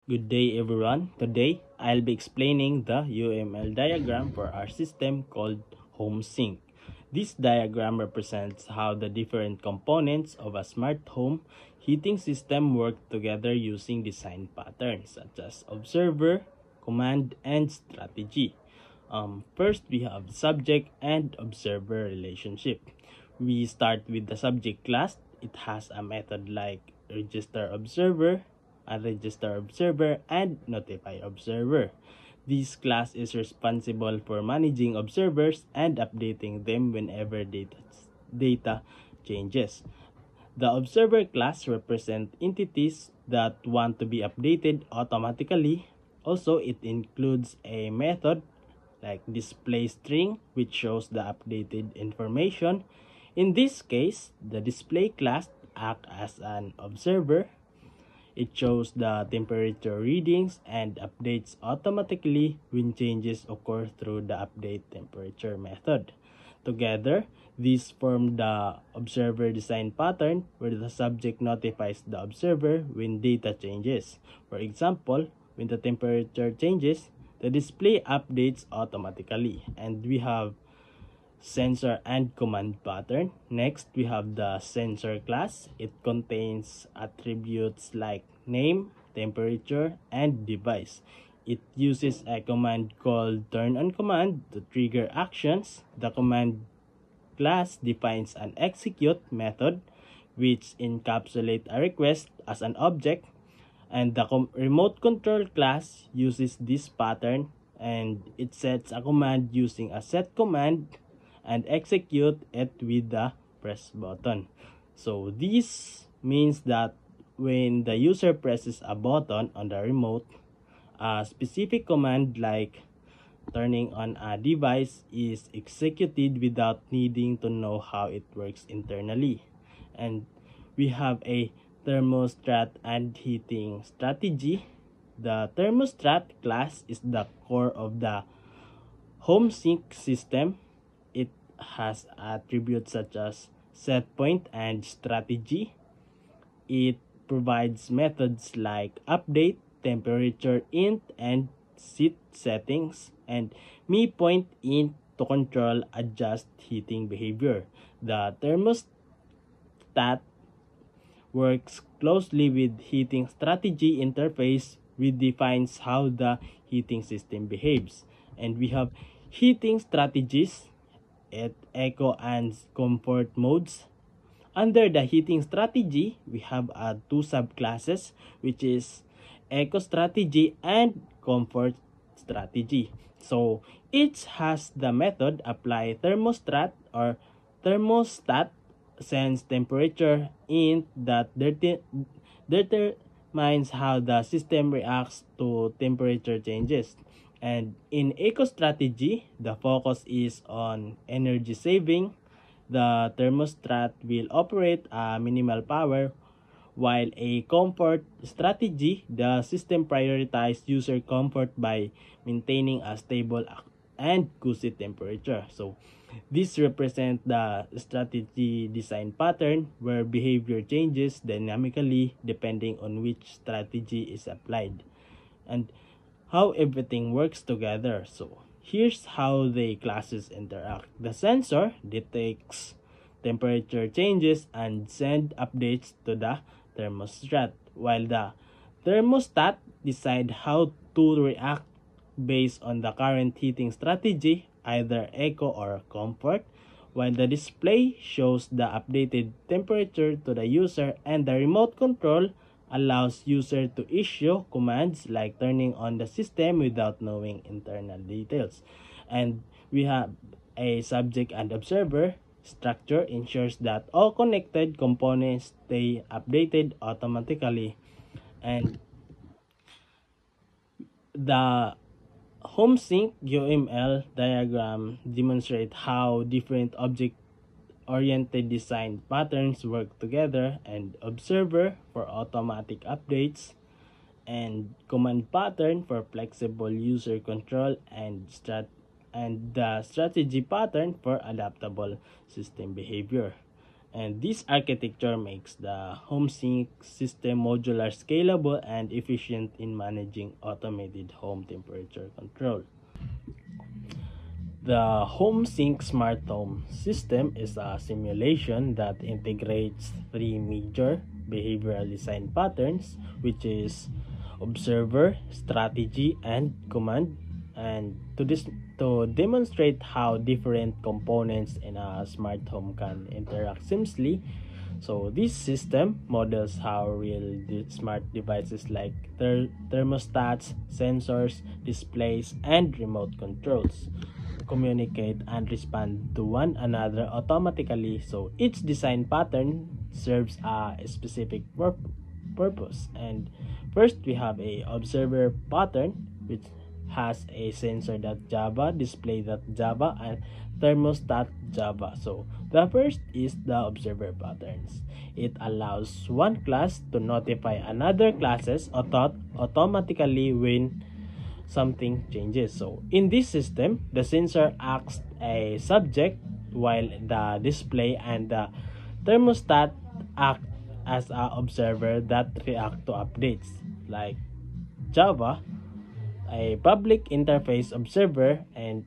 Good day everyone. Today, I'll be explaining the UML diagram for our system called HomeSync. This diagram represents how the different components of a smart home heating system work together using design patterns such as observer, command, and strategy. First, we have subject and observer relationship. We start with the subject class. It has a method like register observer, unregister observer, and notify observer. This class is responsible for managing observers and updating them whenever data changes. The observer class represents entities that want to be updated automatically. Also, it includes a method like display string which shows the updated information. In this case, the display class acts as an observer. It shows the temperature readings and updates automatically when changes occur through the update temperature method. Together, these form the observer design pattern where the subject notifies the observer when data changes. For example, when the temperature changes, the display updates automatically. And we have sensor and command pattern. Next, we have the sensor class. It contains attributes like name, temperature, and device. It uses a command called turn on command to trigger actions. The command class defines an execute method which encapsulates a request as an object, and the remote control class uses this pattern and it sets a command using a set command and execute it with the press button. So this means that when the user presses a button on the remote, a specific command like turning on a device is executed without needing to know how it works internally. And we have a thermostat and heating strategy. The thermostat class is the core of the HomeSync system. It has attributes such as set point and strategy. It provides methods like update, temperature int, and seat settings, and me point int to control adjust heating behavior. The thermostat works closely with heating strategy interface, which defines how the heating system behaves. And we have heating strategies at eco and comfort modes. Under the heating strategy, we have two subclasses, which is eco strategy and comfort strategy. So each has the method apply thermostat sense temperature int that determines how the system reacts to temperature changes. And in eco strategy, the focus is on energy saving. The thermostat will operate a minimal power, while a comfort strategy, the system prioritizes user comfort by maintaining a stable and cozy temperature. So this represents the strategy design pattern where behavior changes dynamically depending on which strategy is applied and how everything works together. So here's how the classes interact. The sensor detects temperature changes and send updates to the thermostat, while the thermostat decide how to react based on the current heating strategy, either eco or comfort, while the display shows the updated temperature to the user, and the remote control allows user to issue commands like turning on the system without knowing internal details. And we have a subject and observer structure ensures that all connected components stay updated automatically, and the HomeSync UML diagram demonstrates how different object-oriented design patterns work together, and observer for automatic updates, and command pattern for flexible user control, and the strategy pattern for adaptable system behavior. And this architecture makes the HomeSync system modular, scalable, and efficient in managing automated home temperature control. The HomeSync Smart Home system is a simulation that integrates three major behavioral design patterns, which is observer, strategy, and command. And to demonstrate how different components in a smart home can interact seamlessly, so this system models how real smart devices like thermostats, sensors, displays, and remote controls communicate and respond to one another automatically. So each design pattern serves a specific purpose. And first, we have a observer pattern, which has a sensor.java, display.java, and thermostat.java. So the first is the observer patterns. It allows one class to notify another classes automatically when something changes. So in this system, the sensor acts a subject while the display and the thermostat act as an observer that react to updates. Like Java, a public interface observer, and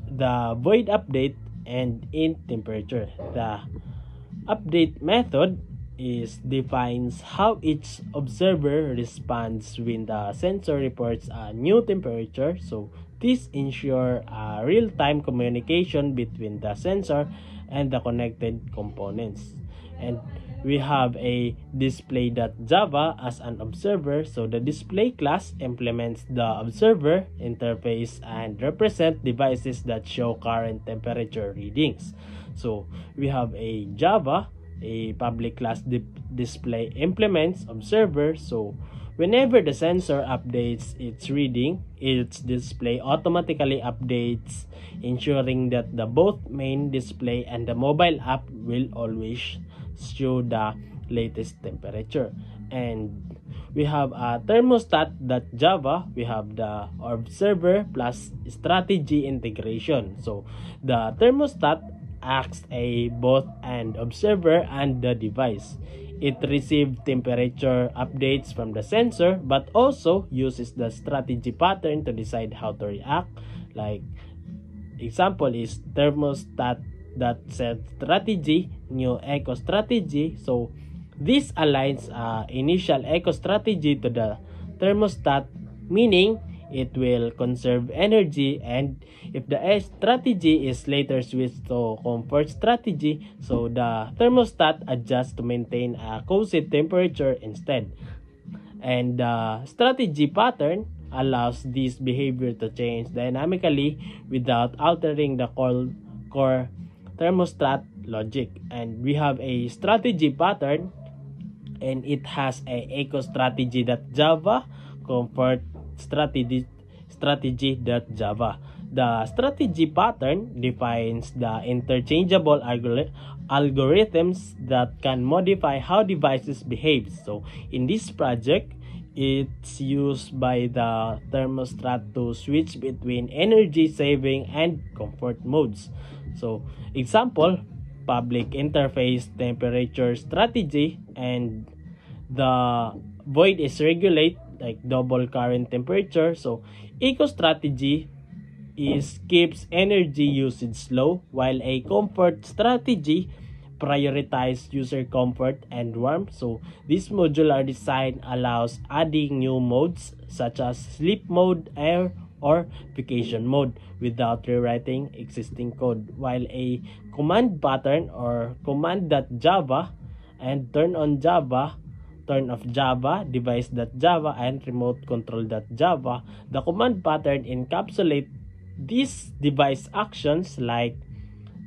the void update and in temperature. The update method defines how each observer responds when the sensor reports a new temperature. So this ensures a real-time communication between the sensor and the connected components. And we have a display.java as an observer. So the display class implements the observer interface and represent devices that show current temperature readings. So we have a Java, a public class display implements observer. So whenever the sensor updates its reading, its display automatically updates, ensuring that the both main display and the mobile app will always show the latest temperature. And we have a thermostat.java. We have the observer plus strategy integration. So the thermostat acts a both an observer and the device. It receives temperature updates from the sensor, but also uses the strategy pattern to decide how to react. Like example is thermostat that set strategy, new echo strategy. So this aligns initial echo strategy to the thermostat, meaning it will conserve energy. And if the strategy is later switched to comfort strategy, so the thermostat adjusts to maintain a cozy temperature instead. And the strategy pattern allows this behavior to change dynamically without altering the core thermostat logic. And we have a strategy pattern, and it has a echo strategy.java, comfort strategy.java. The strategy pattern defines the interchangeable algorithms that can modify how devices behave. So in this project, it's used by the thermostat to switch between energy saving and comfort modes. So example, public interface temperature strategy, and the void is regulate like double current temperature. So eco strategy keeps energy usage low, while a comfort strategy prioritize user comfort and warmth. So this modular design allows adding new modes such as sleep mode, air, or vacation mode without rewriting existing code, while a command pattern or command.java and turn off Java, device.java, and remote control.java. The command pattern encapsulate these device actions like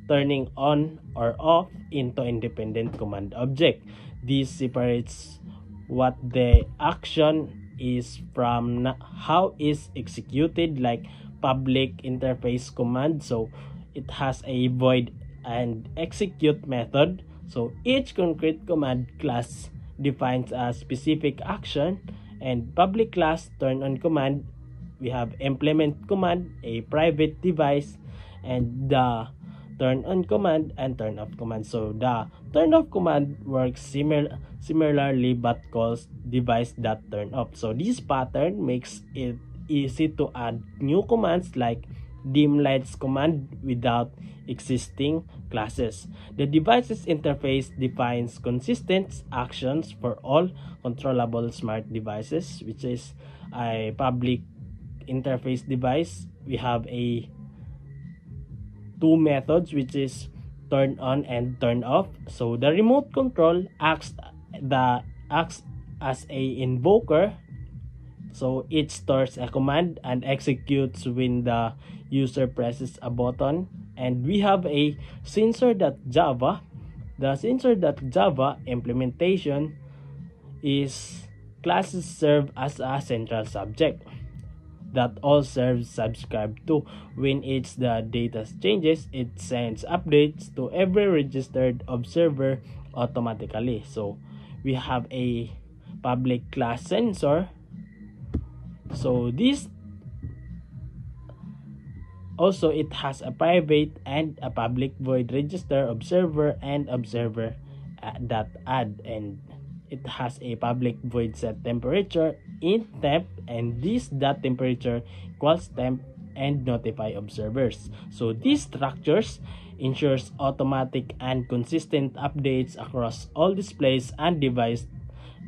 turning on or off into independent command object. This separates what the action is from how is executed, like public interface command. So it has a void and execute method. So each concrete command class defines a specific action. And public class turn on command, we have implement command, a private device, and the turn on command and turn off command. So the turn off command works similarly but calls device that turn off. So this pattern makes it easy to add new commands like dim lights command without existing classes. The device's interface defines consistent actions for all controllable smart devices, which is a public interface device. We have a two methods, which is turn on and turn off. So the remote control acts as a invoker. So it stores a command and executes when the user presses a button. And we have a sensor.java. The sensor.java implementation is classes serve as a central subject that all serves subscribe to. When the data changes, it sends updates to every registered observer automatically. So we have a public class sensor. So this also, it has a private and a public void register observer and observer that add, and it has a public void set temperature in temp, and this dot temperature equals temp and notify observers. So these structures ensures automatic and consistent updates across all displays and devices,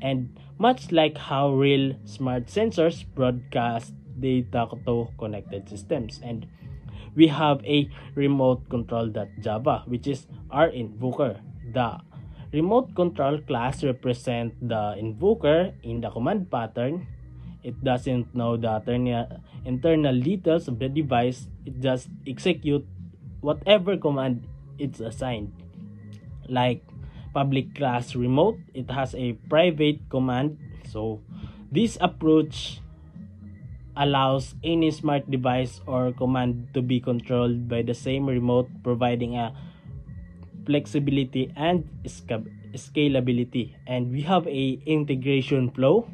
and much like how real smart sensors broadcast data to connected systems. And we have a remote control.java, which is our invoker. The remote control class represents the invoker in the command pattern. It doesn't know the internal details of the device. It just executes whatever command it's assigned. Like public class remote, it has a private command. So this approach allows any smart device or command to be controlled by the same remote, providing a flexibility and scalability. And we have a integration flow,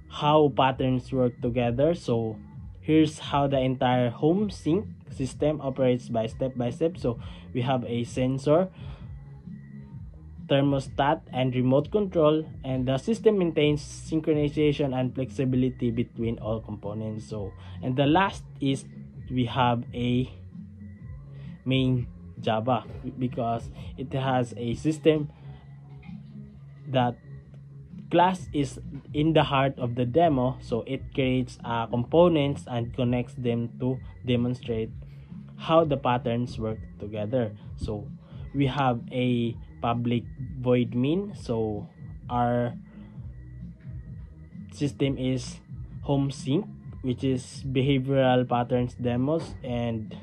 how patterns work together. So here's how the entire home sync system operates by step. So we have a sensor, thermostat, and remote control, and the system maintains synchronization and flexibility between all components. So, and the last is we have a main Java, because it has a system that class is in the heart of the demo. So it creates components and connects them to demonstrate how the patterns work together. So we have a public void min. So our system is home sync, which is behavioral patterns demos. And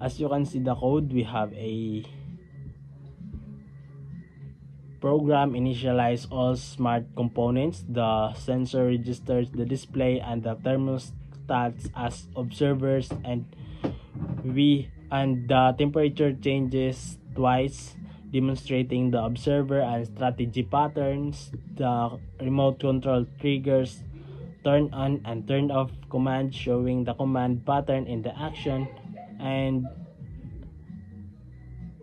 as you can see the code, we have a program initialize all smart components. The sensor registers the display and the thermostats as observers, and the temperature changes twice, demonstrating the observer and strategy patterns. The remote control triggers turn on and turn off command, showing the command pattern in the action. And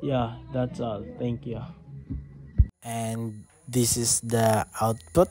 yeah, that's all. Thank you. And this is the output.